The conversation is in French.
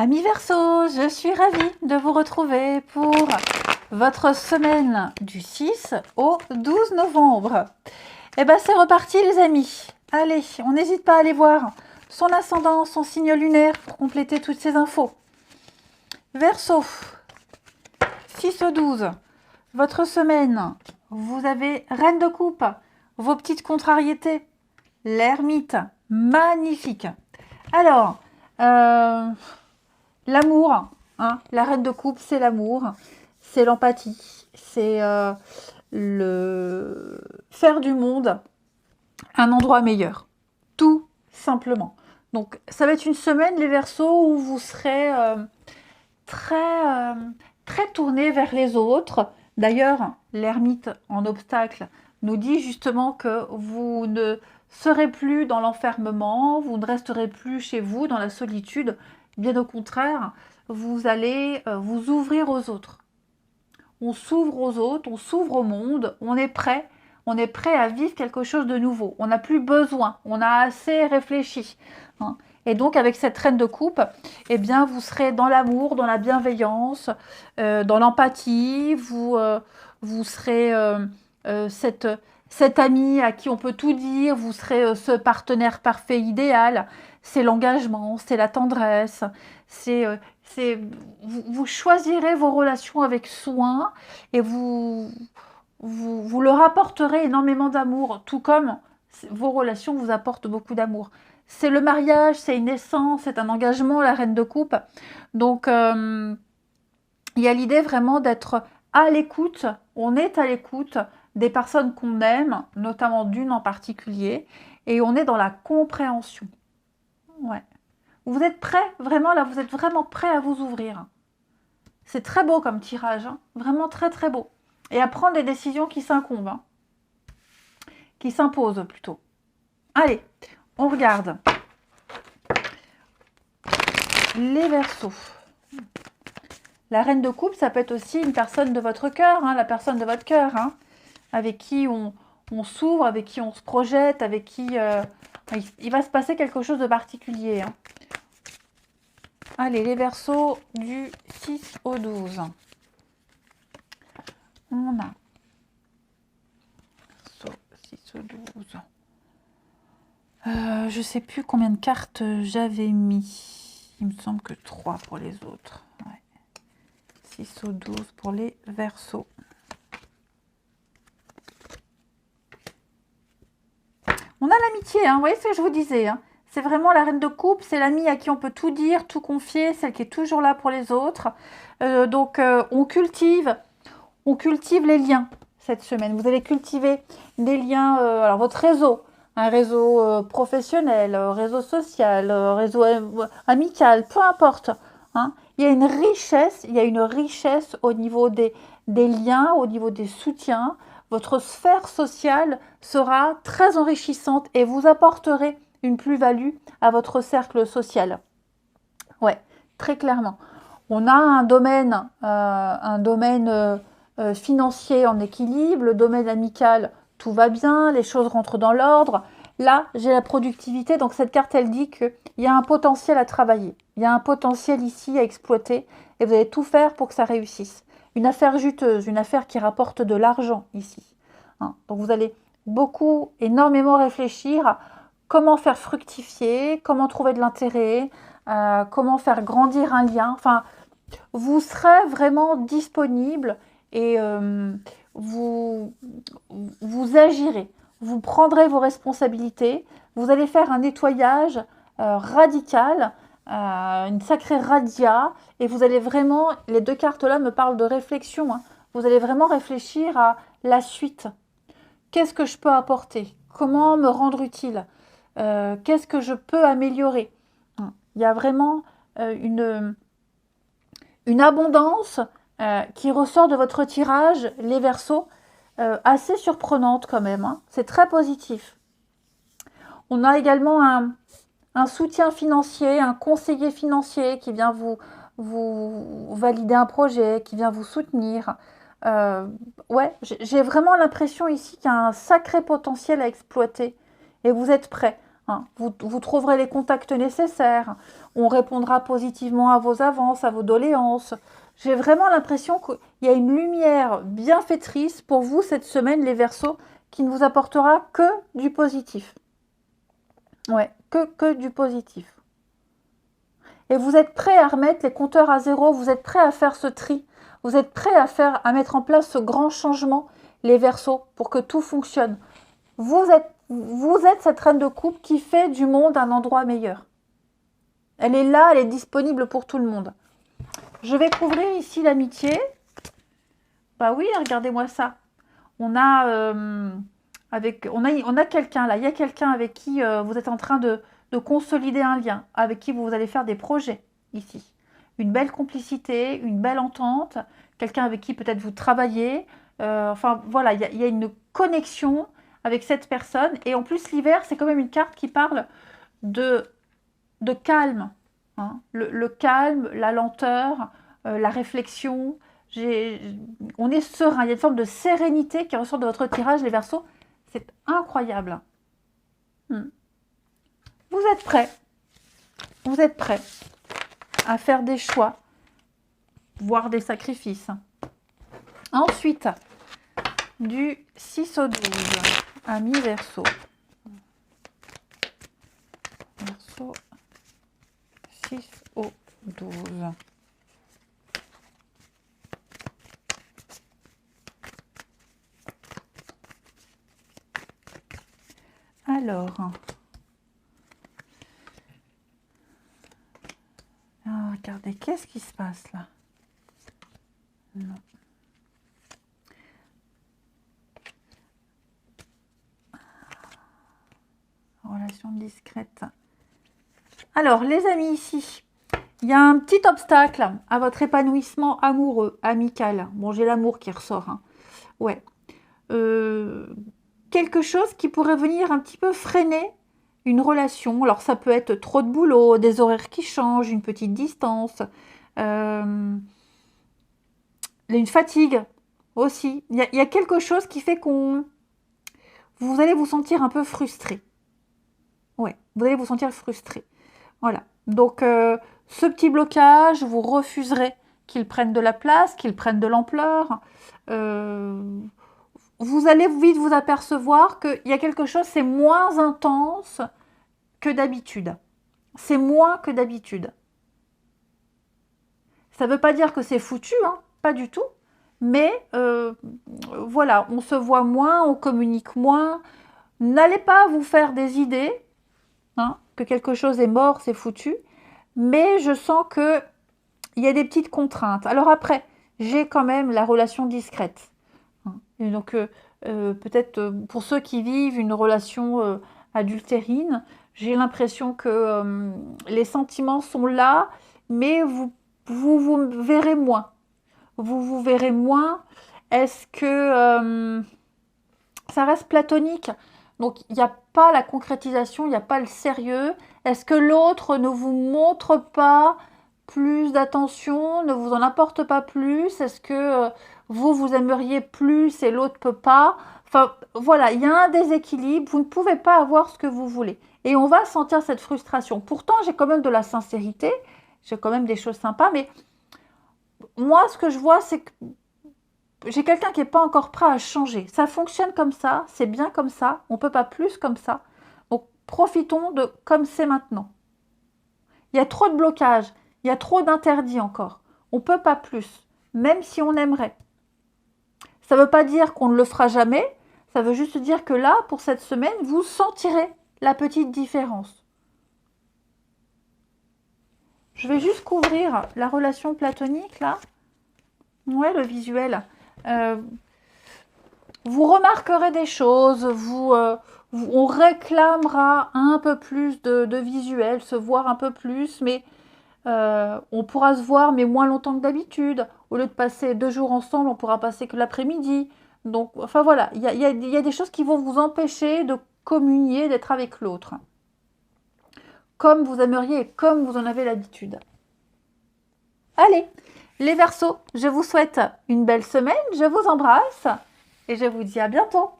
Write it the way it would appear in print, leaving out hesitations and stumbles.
Amis Verseau, je suis ravie de vous retrouver pour votre semaine du 6 au 12 novembre. Et bien c'est reparti les amis. Allez, on n'hésite pas à aller voir son ascendant, son signe lunaire pour compléter toutes ces infos. Verseau, 6 au 12, votre semaine, vous avez Reine de coupe, vos petites contrariétés, l'ermite, magnifique. Alors, l'amour, hein, la reine de coupe, c'est l'amour, c'est l'empathie, c'est le faire du monde un endroit meilleur, tout simplement. Donc, ça va être une semaine, les Verseaux, où vous serez très tournés vers les autres. D'ailleurs, l'ermite en obstacle nous dit justement que vous ne serez plus dans l'enfermement, vous ne resterez plus chez vous dans la solitude. Bien au contraire, vous allez vous ouvrir aux autres. On s'ouvre aux autres, on s'ouvre au monde, on est prêt à vivre quelque chose de nouveau. On n'a plus besoin, on a assez réfléchi. Hein. Et donc, avec cette reine de coupe, eh bien, vous serez dans l'amour, dans la bienveillance, dans l'empathie, vous serez cet ami à qui on peut tout dire, vous serez ce partenaire parfait idéal, c'est l'engagement, c'est la tendresse, vous choisirez vos relations avec soin et vous leur apporterez énormément d'amour, tout comme vos relations vous apportent beaucoup d'amour. C'est le mariage, c'est une naissance, c'est un engagement, la reine de coupe. Donc, il y a l'idée vraiment d'être à l'écoute, on est à l'écoute des personnes qu'on aime, notamment d'une en particulier, et on est dans la compréhension. Ouais. Vous êtes prêts, vraiment là, vous êtes vraiment prêts à vous ouvrir. C'est très beau comme tirage, hein, vraiment très très beau. Et à prendre des décisions qui s'incombent, hein, qui s'imposent plutôt. Allez, on regarde. Les Verseaux. La reine de coupe, ça peut être aussi une personne de votre cœur, hein, la personne de votre cœur, hein, avec qui on s'ouvre, avec qui on se projette, avec qui il va se passer quelque chose de particulier. Hein. Allez, les Verseaux du 6 au 12. On a 6 au 12. Je sais plus combien de cartes j'avais mis. Il me semble que 3 pour les autres. Ouais. 6 au 12 pour les Verseaux. On a l'amitié, hein, vous voyez ce que je vous disais. Hein. C'est vraiment la reine de coupe, c'est l'amie à qui on peut tout dire, tout confier, celle qui est toujours là pour les autres. Donc on cultive les liens cette semaine. Vous allez cultiver des liens, alors votre réseau, un réseau professionnel, réseau social, réseau amical, peu importe. Hein. Il y a une richesse au niveau des liens, au niveau des soutiens. Votre sphère sociale sera très enrichissante et vous apporterez une plus-value à votre cercle social. Ouais, très clairement. On a un domaine financier en équilibre, le domaine amical, tout va bien, les choses rentrent dans l'ordre. Là, j'ai la productivité, donc cette carte, elle dit qu'il y a un potentiel à travailler. Il y a un potentiel ici à exploiter et vous allez tout faire pour que ça réussisse. Une affaire juteuse, une affaire qui rapporte de l'argent ici. Hein. Donc vous allez énormément réfléchir à comment faire fructifier, comment trouver de l'intérêt, comment faire grandir un lien. Enfin, vous serez vraiment disponible et vous agirez. Vous prendrez vos responsabilités. Vous allez faire un nettoyage radical, une sacrée radia. Et vous allez vraiment, les deux cartes-là me parlent de réflexion. Hein. Vous allez vraiment réfléchir à la suite. Qu'est-ce que je peux apporter? Comment me rendre utile? Qu'est-ce que je peux améliorer? Il y a vraiment une abondance qui ressort de votre tirage, les Verseaux, assez surprenante quand même. Hein. C'est très positif. On a également un soutien financier, un conseiller financier qui vient vous valider un projet, qui vient vous soutenir. Ouais, j'ai vraiment l'impression ici qu'il y a un sacré potentiel à exploiter et vous êtes prêts. hein. Vous trouverez les contacts nécessaires. On répondra positivement à vos avances, à vos doléances. J'ai vraiment l'impression qu'il y a une lumière bienfaitrice pour vous cette semaine, les Verseaux, qui ne vous apportera que du positif. Ouais, que du positif. Et vous êtes prêts à remettre les compteurs à zéro, vous êtes prêts à faire ce tri, vous êtes prêts à mettre en place ce grand changement, les Verseaux, pour que tout fonctionne. Vous êtes cette reine de coupe qui fait du monde un endroit meilleur. Elle est là, elle est disponible pour tout le monde. Je vais couvrir ici l'amitié. Bah oui, regardez-moi ça. On a quelqu'un là. Il y a quelqu'un avec qui vous êtes en train de consolider un lien, avec qui vous allez faire des projets ici. Une belle complicité, une belle entente. Quelqu'un avec qui peut-être vous travaillez. Enfin voilà, il y a une connexion avec cette personne. Et en plus, l'hiver, c'est quand même une carte qui parle de calme. Hein. Le calme, la lenteur, la réflexion. On est serein. Il y a une forme de sérénité qui ressort de votre tirage, les Verseaux. C'est incroyable. Vous êtes prêts. Vous êtes prêts à faire des choix, voire des sacrifices. Ensuite, du 6 au 12, amis Verseaux. Verseau, 6 au 12. Alors, regardez, qu'est-ce qui se passe là? Non. Relation discrète. Alors, les amis, ici, il y a un petit obstacle à votre épanouissement amoureux, amical. Bon, j'ai l'amour qui ressort. Hein. Ouais. Quelque chose qui pourrait venir un petit peu freiner une relation. Alors, ça peut être trop de boulot, des horaires qui changent, une petite distance, une fatigue aussi. Il y a quelque chose qui fait vous allez vous sentir un peu frustré. Ouais, vous allez vous sentir frustré. Voilà. Donc, ce petit blocage, vous refuserez qu'il prenne de la place, qu'il prenne de l'ampleur. Vous allez vite vous apercevoir qu'il y a quelque chose, c'est moins intense que d'habitude. C'est moins que d'habitude. Ça ne veut pas dire que c'est foutu, hein, pas du tout. Mais voilà, on se voit moins, on communique moins. N'allez pas vous faire des idées, hein, que quelque chose est mort, c'est foutu. Mais je sens qu'il y a des petites contraintes. Alors après, j'ai quand même la relation discrète. Et donc, peut-être pour ceux qui vivent une relation adultérine, j'ai l'impression que les sentiments sont là, mais vous verrez moins. Vous verrez moins. Est-ce que ça reste platonique? Donc, il n'y a pas la concrétisation, il n'y a pas le sérieux. Est-ce que l'autre ne vous montre pas plus d'attention, ne vous en apporte pas plus? Est-ce que vous aimeriez plus et l'autre ne peut pas? Enfin, voilà, il y a un déséquilibre. Vous ne pouvez pas avoir ce que vous voulez. Et on va sentir cette frustration. Pourtant, j'ai quand même de la sincérité. J'ai quand même des choses sympas. Mais moi, ce que je vois, c'est que j'ai quelqu'un qui n'est pas encore prêt à changer. Ça fonctionne comme ça. C'est bien comme ça. On ne peut pas plus comme ça. Donc, profitons de comme c'est maintenant. Il y a trop de blocages. Il y a trop d'interdits encore. On ne peut pas plus. Même si on aimerait. Ça ne veut pas dire qu'on ne le fera jamais. Ça veut juste dire que là, pour cette semaine, vous sentirez la petite différence. Je vais juste couvrir la relation platonique, là. Ouais, le visuel. Vous remarquerez des choses. On réclamera un peu plus de visuel, se voir un peu plus, mais on pourra se voir, mais moins longtemps que d'habitude. Au lieu de passer 2 jours ensemble, on pourra passer que l'après-midi. Donc, enfin voilà, il y a des choses qui vont vous empêcher de communier, d'être avec l'autre. Comme vous aimeriez et comme vous en avez l'habitude. Allez, les Verseaux, je vous souhaite une belle semaine, je vous embrasse et je vous dis à bientôt.